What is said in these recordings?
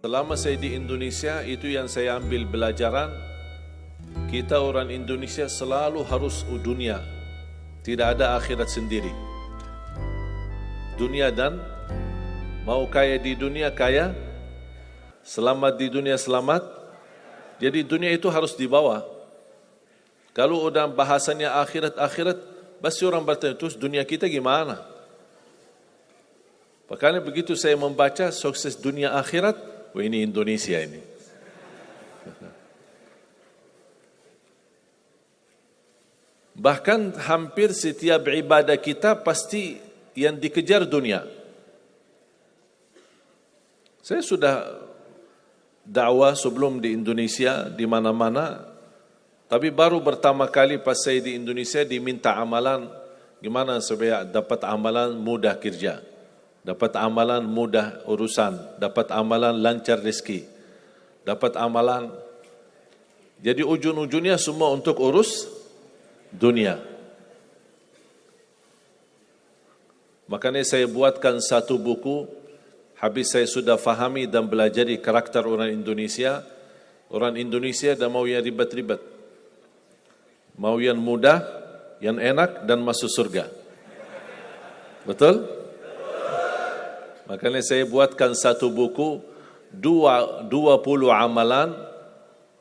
Selama saya di Indonesia, itu yang saya ambil pelajaran, kita orang Indonesia selalu harus dunia, tidak ada akhirat sendiri. Dunia dan mau kaya di dunia kaya, selamat di dunia selamat. Jadi dunia itu harus dibawa. Kalau udah bahasanya akhirat, pasti orang bertanya, terus dunia kita gimana? Makanya begitu saya membaca sukses dunia akhirat, wah ini Indonesia ini. Bahkan hampir setiap ibadah kita pasti yang dikejar dunia. Saya sudah dakwah sebelum di Indonesia, di mana-mana, tapi baru pertama kali pas saya di Indonesia diminta amalan, gimana supaya dapat amalan mudah kerja, dapat amalan mudah urusan, dapat amalan lancar rezeki, dapat amalan. Jadi ujung-ujungnya semua untuk urus dunia. Makanya saya buatkan satu buku, habis saya sudah fahami dan belajari karakter orang Indonesia. Orang Indonesia dah mau yang ribet-ribet, mau yang mudah, yang enak dan masuk surga. Betul? Makanya saya buatkan satu buku, 20 amalan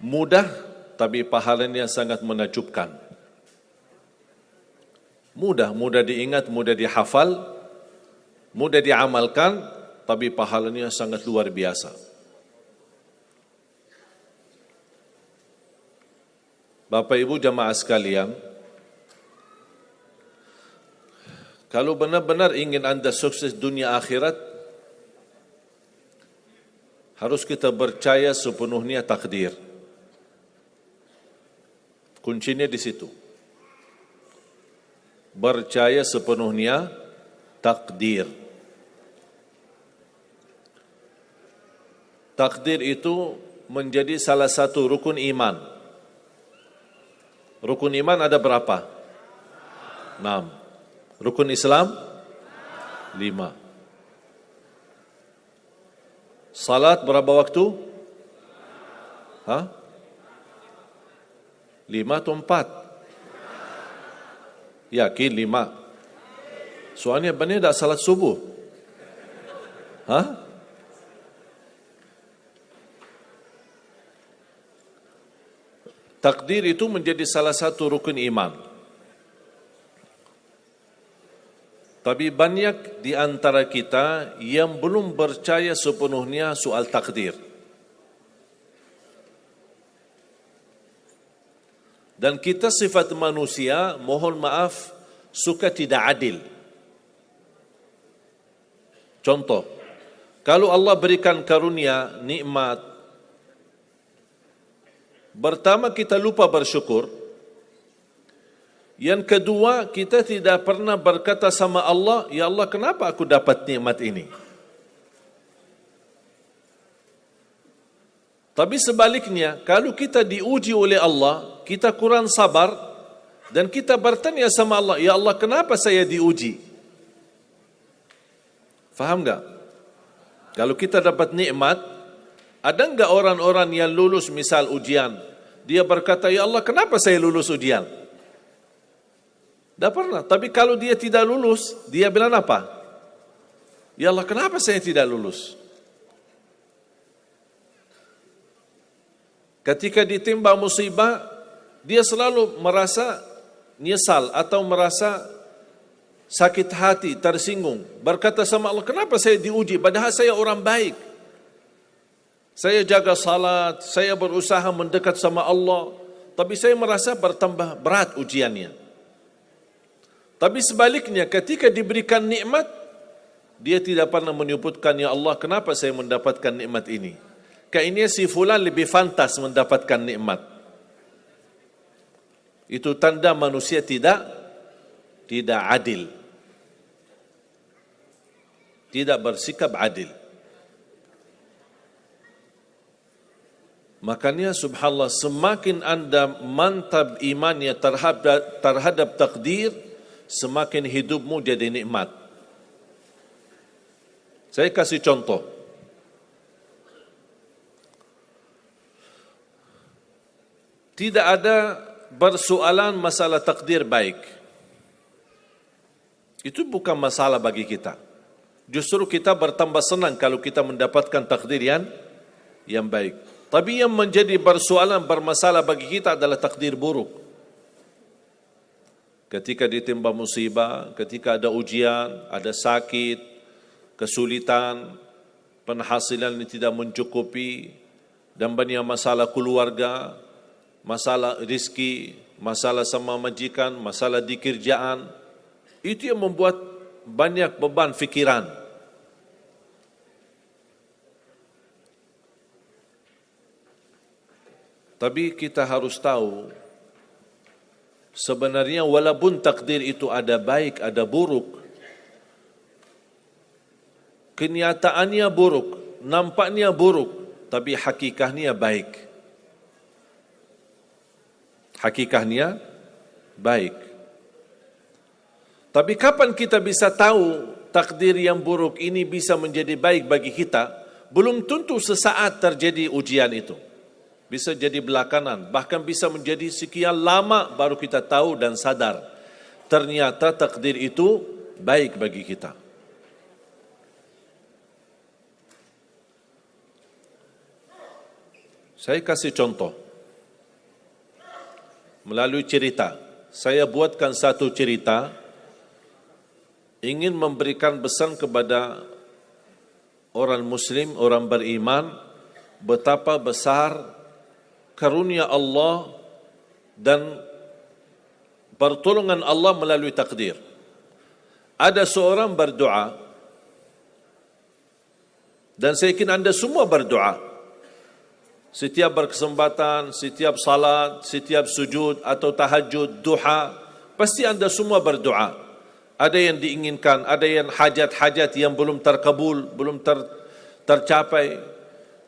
mudah tapi pahalanya sangat menakjubkan. Mudah diingat, mudah dihafal, mudah diamalkan, tapi pahalanya sangat luar biasa. Bapak Ibu jamaah sekalian, kalau benar-benar ingin Anda sukses dunia akhirat, harus kita percaya sepenuhnya takdir. Kuncinya di situ. Percaya sepenuhnya takdir. Takdir itu menjadi salah satu rukun iman. Rukun iman ada berapa? 6. Rukun Islam 5. Salat berapa waktu? 5 atau 4? Yakin 5? Soalnya benar tak salat subuh? Takdir itu menjadi salah satu rukun iman. Tapi banyak di antara kita yang belum percaya sepenuhnya soal takdir. Dan kita sifat manusia, mohon maaf, suka tidak adil. Contoh, kalau Allah berikan karunia, nikmat, pertama kita lupa bersyukur. Yang kedua, kita tidak pernah berkata sama Allah, ya Allah kenapa aku dapat nikmat ini? Tapi sebaliknya, kalau kita diuji oleh Allah, kita kurang sabar, dan kita bertanya sama Allah, ya Allah kenapa saya diuji? Faham enggak? Kalau kita dapat nikmat, ada enggak orang-orang yang lulus misal ujian, dia berkata, ya Allah kenapa saya lulus ujian? Tak pernah. Tapi kalau dia tidak lulus, dia bilang apa? Ya Allah kenapa saya tidak lulus? Ketika ditimpa musibah, dia selalu merasa nyesal atau merasa sakit hati, tersinggung. Berkata sama Allah, kenapa saya diuji? Padahal saya orang baik. Saya jaga salat, saya berusaha mendekat sama Allah. Tapi saya merasa bertambah berat ujiannya. Tapi sebaliknya, ketika diberikan nikmat, dia tidak pernah menyebutkan, ya Allah kenapa saya mendapatkan nikmat ini? Kayaknya si fulan lebih fantas mendapatkan nikmat. Itu tanda manusia tidak adil. Tidak bersikap adil. Makanya subhanallah, semakin Anda mantap imannya terhadap takdir, semakin hidupmu jadi nikmat. Saya kasih contoh. tidak ada persoalan masalah takdir baik. Itu bukan masalah bagi kita. Justru kita bertambah senang kalau kita mendapatkan takdir yang baik. Tapi yang menjadi persoalan bermasalah bagi kita adalah takdir buruk. Ketika ditimpa musibah, ketika ada ujian, ada sakit, kesulitan, penghasilan yang tidak mencukupi, dan banyak masalah keluarga, masalah rezeki, masalah sama majikan, masalah di kerjaan, itu yang membuat banyak beban fikiran. Tapi kita harus tahu, sebenarnya walaupun takdir itu ada baik, ada buruk, kenyataannya buruk, nampaknya buruk, tapi hakikahnya baik. Hakikahnya baik. Tapi kapan kita bisa tahu takdir yang buruk ini bisa menjadi baik bagi kita? Belum tentu sesaat terjadi ujian itu. Bisa jadi belakangan, bahkan bisa menjadi sekian lama baru kita tahu dan sadar. Ternyata takdir itu baik bagi kita. Saya kasih contoh. Melalui cerita. Saya buatkan satu cerita, ingin memberikan pesan kepada orang Muslim, orang beriman, betapa besar karunia Allah dan pertolongan Allah melalui takdir. Ada seorang berdoa, dan saya yakin anda semua berdoa. Setiap berkesempatan, setiap salat, setiap sujud atau tahajud, duha, pasti anda semua berdoa. Ada yang diinginkan, ada yang hajat-hajat yang belum terkabul, belum tercapai.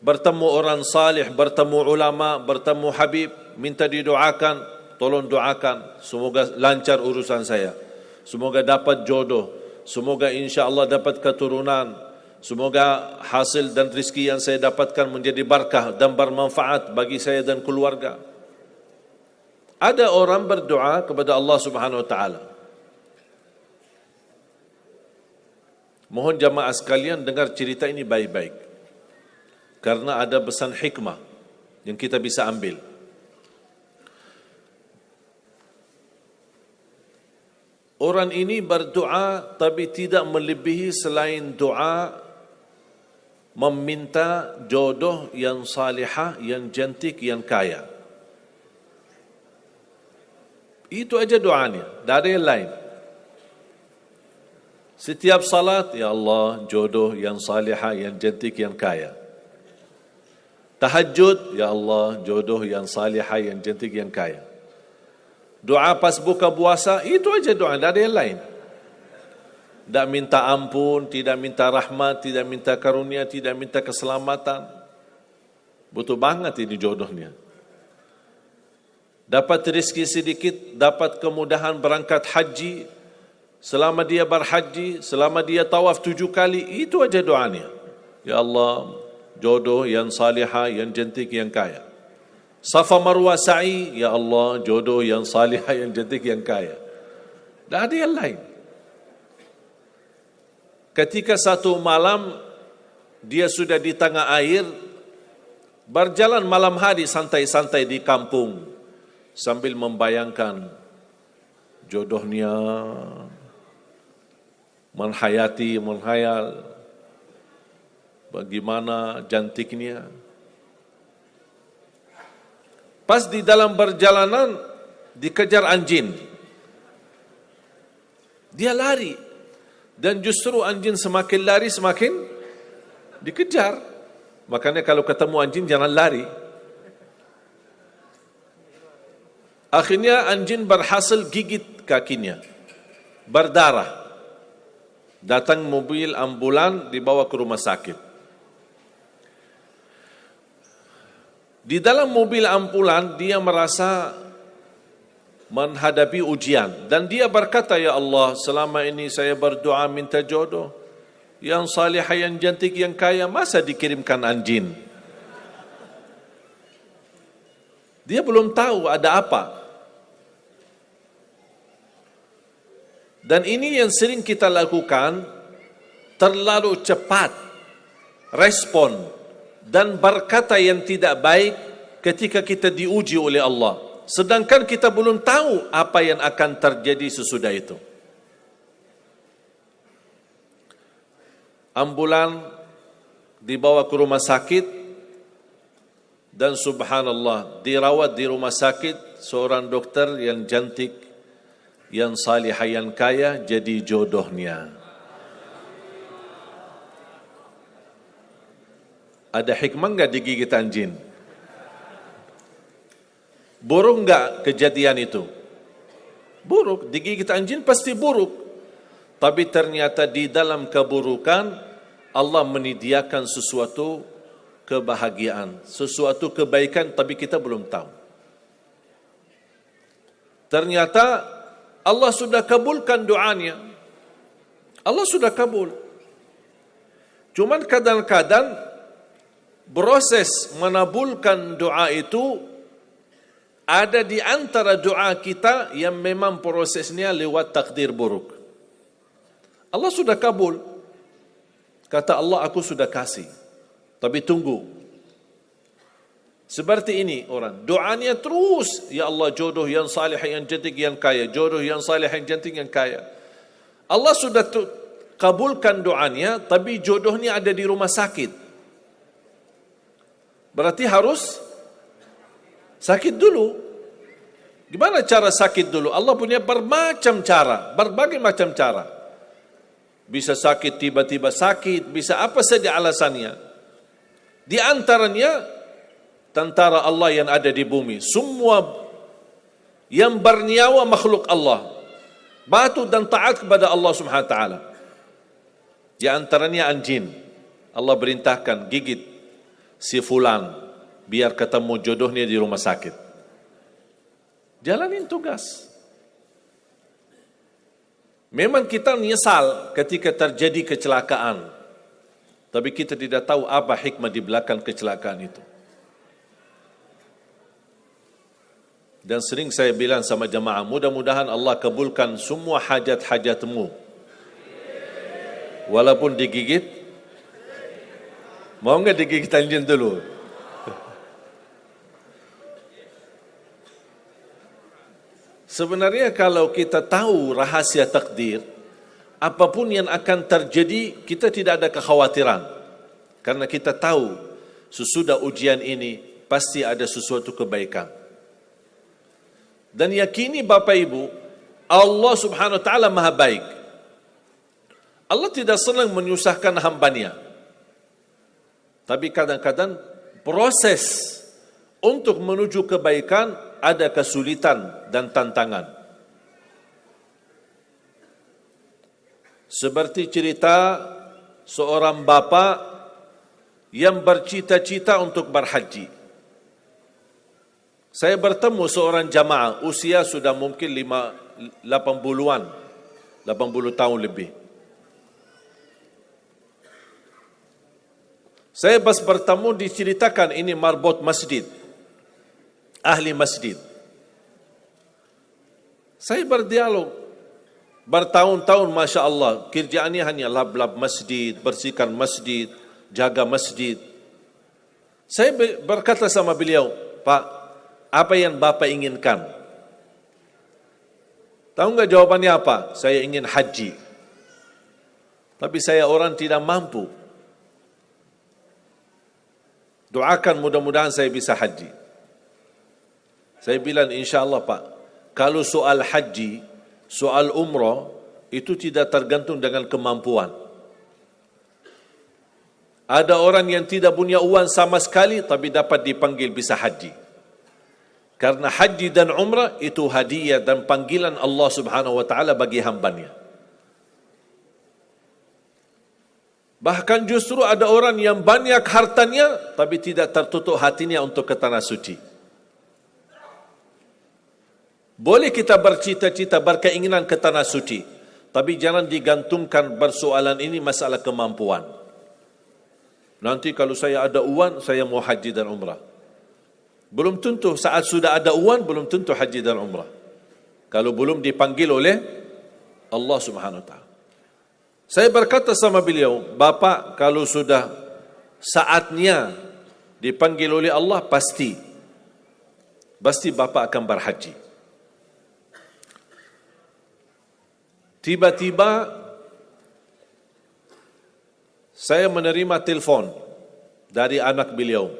Bertemu orang salih, bertemu ulama, bertemu habib, minta didoakan, tolong doakan, semoga lancar urusan saya, semoga dapat jodoh, semoga insya Allah dapat keturunan, semoga hasil dan rezeki yang saya dapatkan menjadi berkah dan bermanfaat bagi saya dan keluarga. Ada orang berdoa kepada Allah Subhanahu wa taala. Mohon jamaah sekalian dengar cerita ini baik-baik, karena ada pesan hikmah yang kita bisa ambil. Orang ini berdoa tapi tidak melebihi selain doa meminta jodoh yang salihah, yang cantik, yang kaya. Itu aja doanya, tidak ada yang lain. Setiap salat, ya Allah, jodoh yang salihah, yang cantik, yang kaya. Tahajud, ya Allah, jodoh yang salihah, yang cantik, yang kaya. Doa pas buka puasa, itu aja doa, tidak ada yang lain. Tidak minta ampun, tidak minta rahmat, tidak minta karunia, tidak minta keselamatan. Butuh banget ini jodohnya. Dapat rezeki sedikit, dapat kemudahan berangkat haji. Selama dia berhaji, selama dia tawaf 7 kali, itu aja doanya. Ya Allah, jodoh yang salihah, yang cantik, yang kaya. Safa Marwah sa'i, ya Allah, jodoh yang salihah, yang cantik, yang kaya. Tak ada yang lain. Ketika satu malam dia sudah di tengah air, berjalan malam hari santai-santai di kampung sambil membayangkan jodohnya, menghayal bagaimana cantiknya. Pas di dalam perjalanan dikejar anjing. Dia lari, dan justru anjing semakin lari semakin dikejar. Makanya kalau ketemu anjing jangan lari. Akhirnya anjing berhasil gigit kakinya, berdarah. Datang mobil ambulan, dibawa ke rumah sakit. Di dalam mobil ambulan dia merasa menghadapi ujian, dan dia berkata, ya Allah, selama ini saya berdoa minta jodoh yang salihah, yang cantik, yang kaya, masa dikirimkan anjing? Dia belum tahu ada apa. Dan ini yang sering kita lakukan, terlalu cepat respon dan berkata yang tidak baik ketika kita diuji oleh Allah. Sedangkan kita belum tahu apa yang akan terjadi sesudah itu. Ambulan dibawa ke rumah sakit dan subhanallah dirawat di rumah sakit seorang dokter yang cantik, yang salihah, yang kaya jadi jodohnya. Ada hikmah enggak digigit anjing? Buruk enggak kejadian itu? Buruk, digigit anjing pasti buruk. Tapi ternyata di dalam keburukan Allah menyediakan sesuatu kebahagiaan, sesuatu kebaikan, tapi kita belum tahu. Ternyata Allah sudah kabulkan doanya. Allah sudah kabul. Cuman kadang-kadang proses menabulkan doa itu ada di antara doa kita yang memang prosesnya lewat takdir buruk. Allah sudah kabul. Kata Allah, aku sudah kasih. Tapi tunggu. Seperti ini orang. Doanya terus. Ya Allah, jodoh yang salih, yang cantik, yang kaya. Jodoh yang salih, yang cantik, yang kaya. Allah sudah kabulkan doanya, tapi jodohnya ada di rumah sakit. Berarti harus sakit dulu. Gimana cara sakit dulu? Allah punya bermacam cara. Berbagai macam cara. Bisa sakit, tiba-tiba sakit, bisa apa saja alasannya. Di antaranya, tentara Allah yang ada di bumi. Semua yang bernyawa makhluk Allah. Patuh dan taat kepada Allah Subhanahu Wa Taala. Di antaranya anjing. Allah perintahkan gigit si fulan biar ketemu jodohnya di rumah sakit. Jalanin tugas. Memang kita menyesal ketika terjadi kecelakaan. Tapi kita tidak tahu apa hikmah di belakang kecelakaan itu. Dan sering saya bilang sama jemaah, mudah-mudahan Allah kabulkan semua hajat-hajatmu. Walaupun digigit. Mau enggak digigit anjing dulu? Sebenarnya kalau kita tahu rahasia takdir, apapun yang akan terjadi, kita tidak ada kekhawatiran. Karena kita tahu sesudah ujian ini pasti ada sesuatu kebaikan. Dan yakini Bapak Ibu, Allah Subhanahu Wa Taala Maha Baik. Allah tidak senang menyusahkan hambanya. Tapi kadang-kadang proses untuk menuju kebaikan ada kesulitan dan tantangan. Seperti cerita seorang bapa yang bercita-cita untuk berhaji. Saya bertemu seorang jamaah, usia sudah mungkin 80-an, 80 tahun lebih. Saya pas bertemu diceritakan ini marbot masjid, ahli masjid. Saya berdialog, bertahun-tahun Masya Allah, kerjaannya hanya lap-lap masjid, bersihkan masjid, jaga masjid. Saya berkata sama beliau, Pak, apa yang Bapak inginkan? Tahu enggak jawabannya apa? Saya ingin haji. Tapi saya orang tidak mampu. Doakan mudah-mudahan saya bisa haji. Saya bilang insya Allah Pak, kalau soal haji, soal umrah, itu tidak tergantung dengan kemampuan. Ada orang yang tidak punya uang sama sekali, tapi dapat dipanggil bisa haji. Karena haji dan umrah itu hadiah dan panggilan Allah Subhanahu Wa Taala bagi hambanya. Bahkan justru ada orang yang banyak hartanya, tapi tidak tertutup hatinya untuk ke tanah suci. Boleh kita bercita-cita, berkeinginan ke tanah suci, tapi jangan digantungkan persoalan ini masalah kemampuan. Nanti kalau saya ada uang, saya mau haji dan umrah. Belum tentu saat sudah ada uang, belum tentu haji dan umrah. Kalau belum dipanggil oleh Allah Subhanahu wa taala. Saya berkata sama beliau, Bapak kalau sudah saatnya dipanggil oleh Allah, pasti Bapak akan berhaji. Tiba-tiba saya menerima telefon dari anak beliau.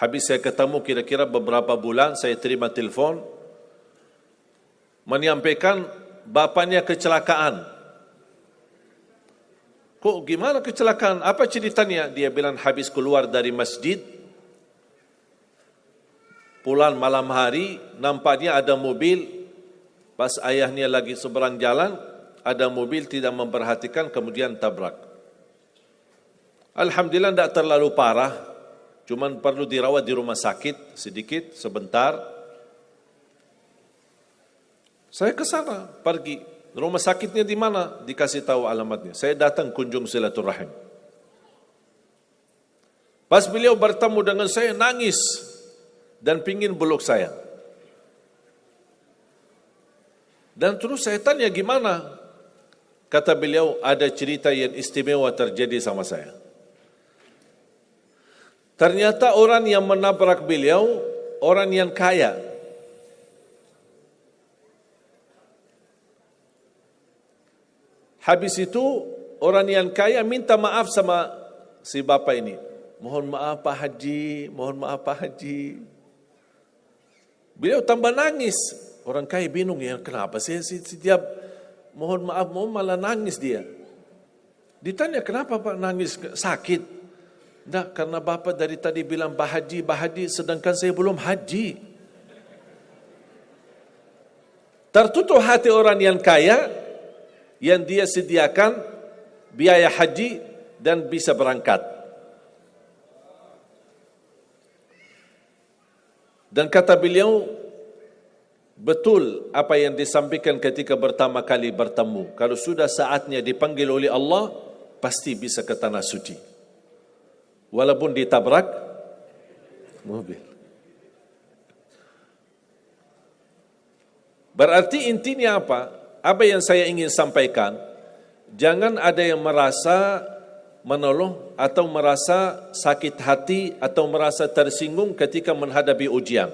Habis saya ketemu kira-kira beberapa bulan, saya terima telefon menyampaikan bapaknya kecelakaan. Kok gimana kecelakaan? Apa ceritanya? Dia bilang habis keluar dari masjid, pulang malam hari, nampaknya ada mobil, pas ayahnya lagi seberang jalan, ada mobil tidak memperhatikan, kemudian tabrak. Alhamdulillah tidak terlalu parah, cuman perlu dirawat di rumah sakit sedikit, sebentar. Saya ke sana, pergi. Rumah sakitnya di mana? Dikasih tahu alamatnya. Saya datang kunjung silaturahim. Pas beliau bertemu dengan saya, nangis dan pingin peluk saya. Dan terus saya tanya gimana? Kata beliau, ada cerita yang istimewa terjadi sama saya. Ternyata orang yang menabrak beliau, orang yang kaya. Habis itu orang yang kaya minta maaf sama si bapak ini. Mohon maaf Pak Haji, mohon maaf Pak Haji. Beliau tambah nangis. Orang kaya bingung, ya kenapa sih setiap mohon maaf malah nangis dia. Ditanya kenapa Pak nangis, sakit? Tidak, karena bapak dari tadi bilang Pak Haji, sedangkan saya belum haji. Tertutup hati orang yang kaya, yang dia sediakan biaya haji dan bisa berangkat. Dan kata beliau, betul apa yang disampaikan ketika pertama kali bertemu. Kalau sudah saatnya dipanggil oleh Allah, pasti bisa ke tanah suci. Walaupun ditabrak mobil. Berarti intinya apa? Apa yang saya ingin sampaikan, jangan ada yang merasa menolong atau merasa sakit hati atau merasa tersinggung ketika menghadapi ujian.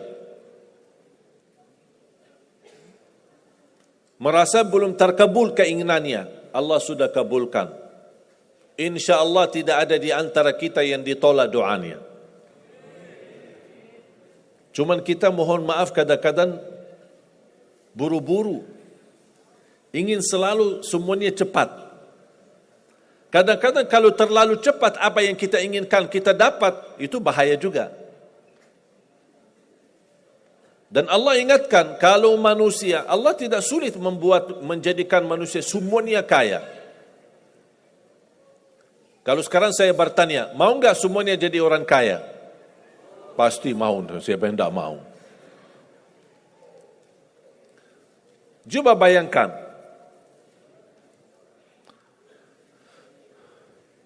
Merasa belum terkabul keinginannya, Allah sudah kabulkan. InsyaAllah tidak ada di antara kita yang ditolak doanya. Cuman kita mohon maaf kadang-kadang buru-buru. Ingin selalu semuanya cepat. Kadang-kadang kalau terlalu cepat apa yang kita inginkan kita dapat, itu bahaya juga. Dan Allah ingatkan, kalau manusia, Allah tidak sulit menjadikan manusia semuanya kaya. Kalau sekarang saya bertanya, mau enggak semuanya jadi orang kaya? Pasti mau, siapa yang tidak mau. Coba bayangkan,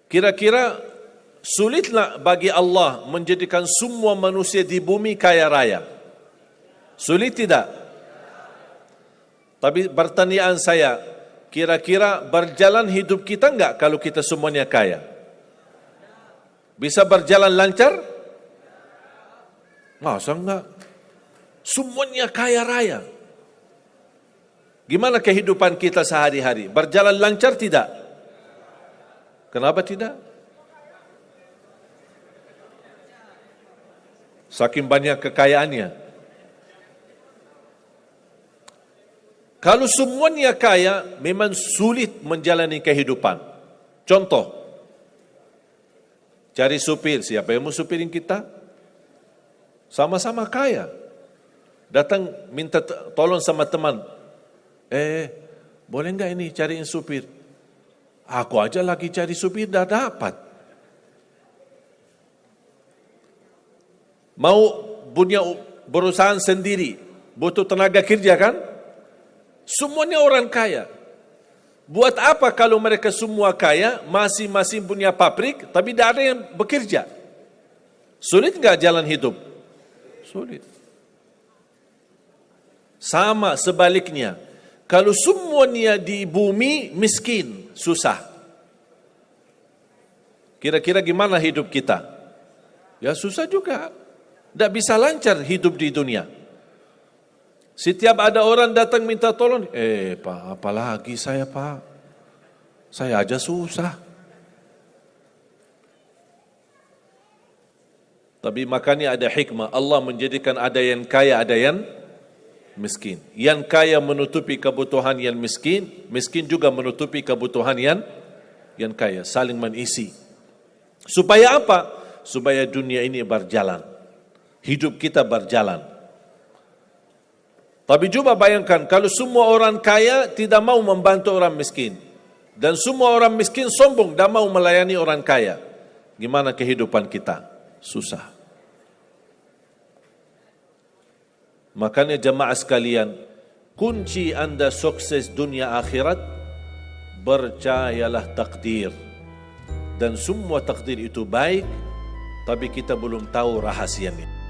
kira-kira sulitlah bagi Allah menjadikan semua manusia di bumi kaya raya? Sulit tidak? Tapi pertanyaan saya, kira-kira berjalan hidup kita enggak kalau kita semuanya kaya? Bisa berjalan lancar? Masa enggak? Semuanya kaya raya. Gimana kehidupan kita sehari-hari? Berjalan lancar tidak? Kenapa tidak? Saking banyak kekayaannya. Kalau semuanya kaya, memang sulit menjalani kehidupan. Contoh, cari supir. Siapa yang mau supirin kita? Sama-sama kaya. Datang minta tolong sama teman. Boleh enggak ini cariin supir? Aku aja lagi cari supir, dah dapat. Mau punya perusahaan sendiri, butuh tenaga kerja kan? Semuanya orang kaya. Buat apa kalau mereka semua kaya, masing-masing punya pabrik, tapi tidak ada yang bekerja? Sulit nggak jalan hidup? Sulit. Sama sebaliknya, kalau semuanya di bumi miskin, susah. Kira-kira gimana hidup kita? Ya susah juga. Tidak bisa lancar hidup di dunia. Setiap ada orang datang minta tolong, Pak, apalagi saya Pak? Saya aja susah. Tapi makanya ada hikmah. Allah menjadikan ada yang kaya, ada yang miskin. Yang kaya menutupi kebutuhan yang miskin, miskin juga menutupi kebutuhan yang kaya. Saling mengisi. Supaya apa? Supaya dunia ini berjalan. Hidup kita berjalan. Tapi coba bayangkan, kalau semua orang kaya tidak mau membantu orang miskin. Dan semua orang miskin sombong, tidak mau melayani orang kaya. Gimana kehidupan kita? Susah. Makanya jemaah sekalian, kunci anda sukses dunia akhirat, percayalah takdir. Dan semua takdir itu baik, tapi kita belum tahu rahasianya.